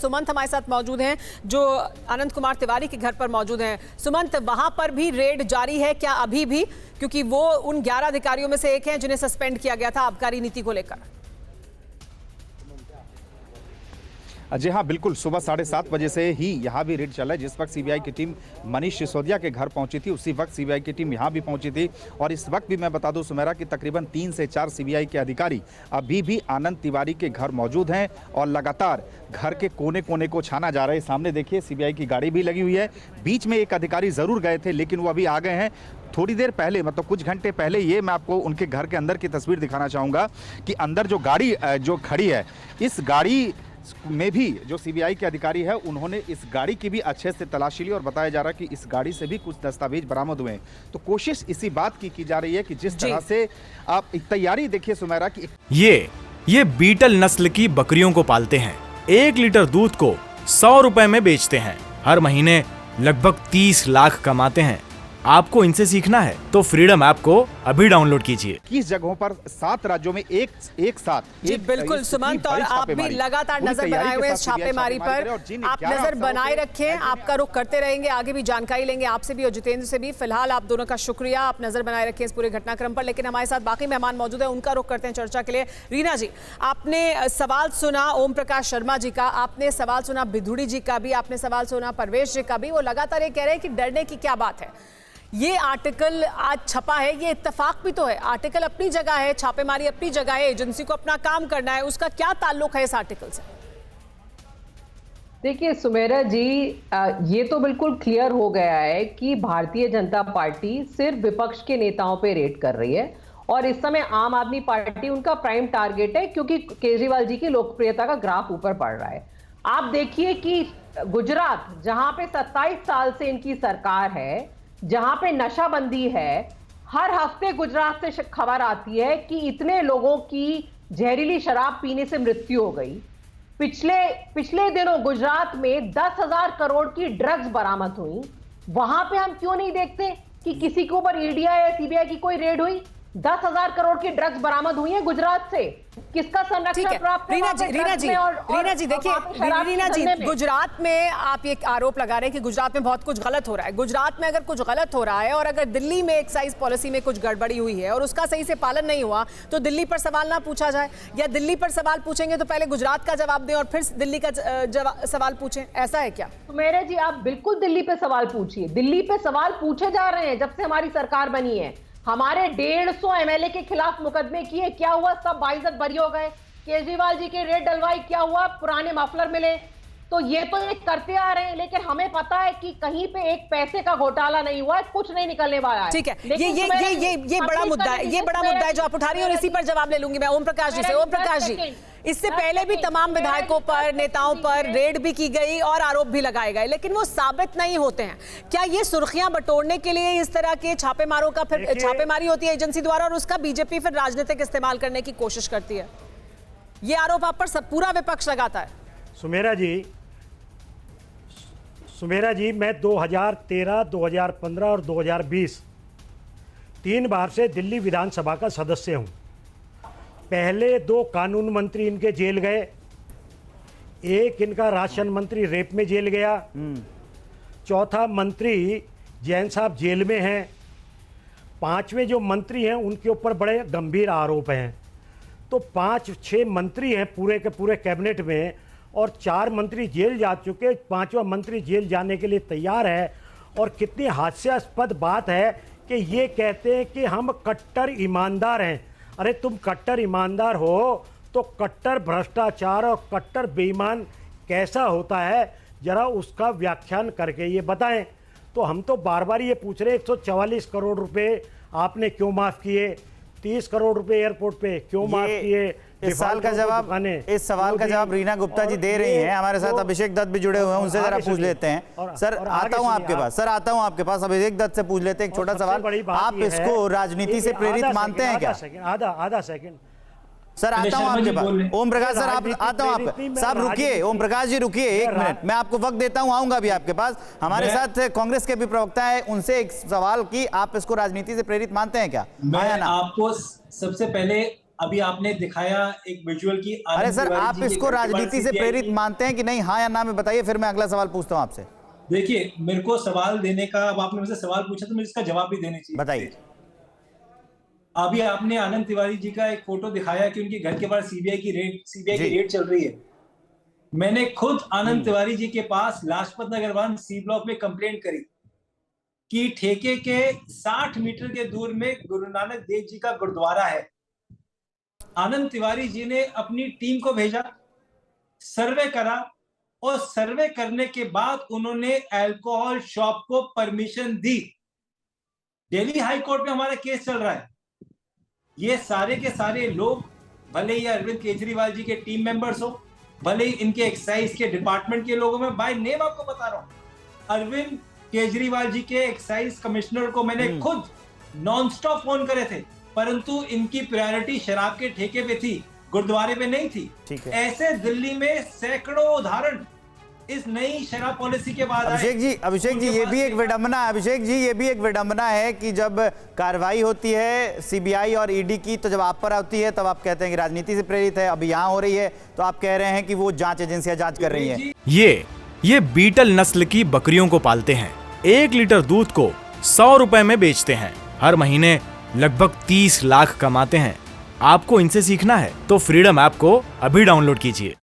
सुमंत हमारे साथ मौजूद हैं जो अनंत कुमार तिवारी के घर पर मौजूद हैं। सुमंत, वहां पर भी रेड जारी है क्या अभी भी, क्योंकि वो उन 11 अधिकारियों में से एक हैं जिन्हें सस्पेंड किया गया था आबकारी नीति को लेकर? जी हाँ, बिल्कुल। सुबह 7:30 बजे से ही यहाँ भी रेड चला है। जिस वक्त सीबीआई की टीम मनीष सिसोदिया के घर पहुंची थी, उसी वक्त सीबीआई की टीम यहाँ भी पहुंची थी। और इस वक्त भी मैं बता दूं सुमेरा कि तकरीबन 3 से 4 सीबीआई के अधिकारी अभी भी आनंद तिवारी के घर मौजूद हैं और लगातार घर के कोने कोने को छाना जा रहा है। सामने देखिए सीबीआई की गाड़ी भी लगी हुई है। बीच में एक अधिकारी जरूर गए थे, लेकिन वो अभी आ गए हैं। थोड़ी देर पहले, मतलब कुछ घंटे पहले, ये मैं आपको उनके घर के अंदर की तस्वीर दिखाना चाहूँगा कि अंदर जो गाड़ी जो खड़ी है, इस गाड़ी में भी जो सीबीआई के अधिकारी है उन्होंने इस गाड़ी की भी अच्छे से तलाशी ली और बताया जा रहा है कि इस गाड़ी से भी कुछ दस्तावेज बरामद हुए हैं। तो कोशिश इसी बात की जा रही है कि जिस तरह से आप तैयारी देखिए सुमेरा की। ये बीटल नस्ल की बकरियों को पालते हैं। 1 लीटर दूध को 100 रुपए में बेचते हैं। हर महीने लगभग 30 लाख कमाते हैं। आपको इनसे सीखना है तो फ्रीडम ऐप को अभी डाउनलोड कीजिए। 21 जगहों पर 7 राज्यों में एक साथ। जी बिल्कुल सुमंत, और आप भी लगातार नजर बनाए हुए इस छापेमारी पर। आप नजर बनाए रखें, आपका रुख करते रहेंगे, आगे भी जानकारी लेंगे आपसे भी और जितेंद्र से भी। फिलहाल आप दोनों का शुक्रिया, आप नजर बनाए रखें इस पूरे घटनाक्रम पर। लेकिन हमारे साथ बाकी मेहमान मौजूद है, उनका रुख करते हैं चर्चा के लिए। रीना जी, आपने सवाल सुना ओम प्रकाश शर्मा जी का, आपने सवाल सुना बिधुड़ी जी का भी, आपने सवाल सुना परवेश जी का भी। वो लगातार ये कह रहे हैं कि डरने की क्या बात है। ये आर्टिकल आज छपा है, ये इत्तेफाक भी तो है। आर्टिकल अपनी जगह है, छापेमारी अपनी जगह है, एजेंसी को अपना काम करना है, उसका क्या ताल्लुक है इस आर्टिकल से? देखिए सुमेरा जी, ये तो बिल्कुल क्लियर हो गया है कि भारतीय जनता पार्टी सिर्फ विपक्ष के नेताओं पे रेड कर रही है और इस समय आम आदमी पार्टी उनका प्राइम टारगेट है, क्योंकि केजरीवाल जी की लोकप्रियता का ग्राफ ऊपर बढ़ रहा है। आप देखिए कि गुजरात, जहां पे 27 साल से इनकी सरकार है, जहां पे नशाबंदी है, हर हफ्ते गुजरात से खबर आती है कि इतने लोगों की जहरीली शराब पीने से मृत्यु हो गई। पिछले दिनों गुजरात में 10,000 करोड़ की ड्रग्स बरामद हुई। वहां पे हम क्यों नहीं देखते कि किसी के ऊपर ईडी या सीबीआई की कोई रेड हुई? 10,000 करोड़ की ड्रग्स बरामद हुई है गुजरात से। किसका संरक्षण प्राप्त है? रीना जी देखिए, रीना जी, गुजरात में आप ये आरोप लगा रहे हैं कि गुजरात में बहुत कुछ गलत हो रहा है। गुजरात में अगर कुछ गलत हो रहा है और अगर दिल्ली में एक्साइज पॉलिसी में कुछ गड़बड़ी हुई है और उसका सही से पालन नहीं हुआ, तो दिल्ली पर सवाल ना पूछा जाए? या दिल्ली पर सवाल पूछेंगे तो पहले गुजरात का जवाब दें और फिर दिल्ली का सवाल पूछें? ऐसा है क्या? तो मेरे जी, आप बिल्कुल दिल्ली पे सवाल पूछिए। दिल्ली पे सवाल पूछे जा रहे हैं जब से हमारी सरकार बनी है। हमारे 150 एमएलए के खिलाफ मुकदमे किए, क्या हुआ? सब बाइज्जत बरी हो गए। केजरीवाल जी के रेड डलवाई, क्या हुआ? पुराने मफलर मिले। तो ये तो ये करते आ रहे हैं, लेकिन हमें पता है कि कहीं पे एक पैसे का घोटाला नहीं हुआ है, कुछ नहीं निकलने वाला है। ठीक है, ये बड़ा मुद्दा है, ये बड़ा मुद्दा है जो आप उठा रही हैं और इसी पर जवाब ले लूंगी मैं ओम प्रकाश जी से। ओम प्रकाश जी, इससे पहले भी तमाम विधायकों पर, नेताओं पर रेड भी की गई और आरोप भी लगाए गए, लेकिन वो साबित नहीं होते हैं। क्या ये सुर्खियां बटोरने के लिए इस तरह के छापेमारों का फिर छापेमारी होती है एजेंसी द्वारा और उसका बीजेपी फिर राजनीतिक इस्तेमाल करने की कोशिश करती है? ये आरोप आप पर सब पूरा विपक्ष लगाता है। सुमेरा जी, मैं 2013, 2015 और 2020 3 बार से दिल्ली विधानसभा का सदस्य हूं। पहले 2 कानून मंत्री इनके जेल गए, एक इनका राशन मंत्री रेप में जेल गया, चौथा मंत्री जैन साहब जेल में हैं, 5वें जो मंत्री हैं उनके ऊपर बड़े गंभीर आरोप हैं। तो 5-6 मंत्री हैं पूरे के पूरे कैबिनेट में और 4 मंत्री जेल जा चुके, 5वां मंत्री जेल जाने के लिए तैयार है। और कितनी हास्यास्पद बात है कि ये कहते हैं कि हम कट्टर ईमानदार हैं। अरे तुम कट्टर ईमानदार हो तो कट्टर भ्रष्टाचार और कट्टर बेईमान कैसा होता है, जरा उसका व्याख्यान करके ये बताएं। तो हम तो बार बार ये पूछ रहे 144 करोड़ रुपए आपने क्यों माफ किए, 30 करोड़ रुपए एयरपोर्ट पे क्यों माफ किए? इस सवाल का जवाब, इस सवाल का जवाब रीना गुप्ता जी दे रही हैं। हमारे साथ अभिषेक दत्त भी जुड़े हुए हैं, उनसे जरा पूछ लेते हैं। सर आता हूं आपके पास, आपके पास अभिषेक दत्त से पूछ लेते हैं एक छोटा सवाल। आप इसको राजनीति से प्रेरित मानते हैं क्या? आधा सेकंड सर, आता हूं आपके पास। ओम प्रकाश सर, आप आता हूं आप साहब, रुकिए। ओम प्रकाश जी रुकिए 1 मिनट, मैं आपको वक्त देता हूं, आऊंगा भी आपके पास। हमारे साथ कांग्रेस के भी प्रवक्ता है, उनसे एक सवाल कि आप इसको राजनीति से प्रेरित मानते हैं क्या? मैं आपको सबसे पहले अभी आपने दिखाया एक विजुअल की। अरे सर, आप इसको राजनीति से प्रेरित मानते हैं कि नहीं? हाँ या ना में बताइए, फिर मैं अगला सवाल पूछता हूँ आपसे। देखिए, मेरे को सवाल देने का, अब आपने मुझसे सवाल पूछा तो मुझे इसका जवाब भी देने चाहिए। बताइए। अभी आपने आनंद तिवारी जी का एक फोटो दिखाया कि उनके घर के बाहर सीबीआई की रेड चल रही है। मैंने खुद आनंद तिवारी जी के पास लाजपत नगर 1 सी ब्लॉक में कंप्लेंट करी कि ठेके के 60 मीटर के दूर में गुरु नानक देव जी का गुरुद्वारा है। आनंद तिवारी जी ने अपनी टीम को भेजा, सर्वे करा, और सर्वे करने के बाद उन्होंने अल्कोहल शॉप को परमिशन दी। दिल्ली हाई कोर्ट में हमारा केस चल रहा है। ये सारे के सारे लोग, भले ही अरविंद केजरीवाल जी के टीम मेंबर्स हो, भले ही इनके एक्साइज के डिपार्टमेंट के लोगों में, बाय नेम आपको बता रहा हूं, अरविंद केजरीवाल जी के एक्साइज कमिश्नर को मैंने खुद नॉनस्टॉप फोन करे थे, परंतु इनकी प्रायोरिटी शराब के ठेके पे थी, गुरुद्वारे पे नहीं थी। ऐसे दिल्ली में सैकड़ों उदाहरण इस नई शराब पॉलिसी के बाद अभिषेक जी ये भी एक विडंबना, अभिषेक जी ये भी एक विडंबना है कि जब कार्रवाई होती है सीबीआई और ईडी की, तो जब आप पर आती है तब आप कहते हैं कि राजनीति से प्रेरित है। अभी यहाँ हो रही है तो आप कह रहे हैं कि वो जांच एजेंसियां जांच कर रही हैं। ये बीटल नस्ल की बकरियों को पालते हैं। 1 लीटर दूध को 100 रुपए में बेचते हैं। हर महीने लगभग 30 लाख कमाते हैं। आपको इनसे सीखना है तो फ्रीडम ऐप को अभी डाउनलोड कीजिए।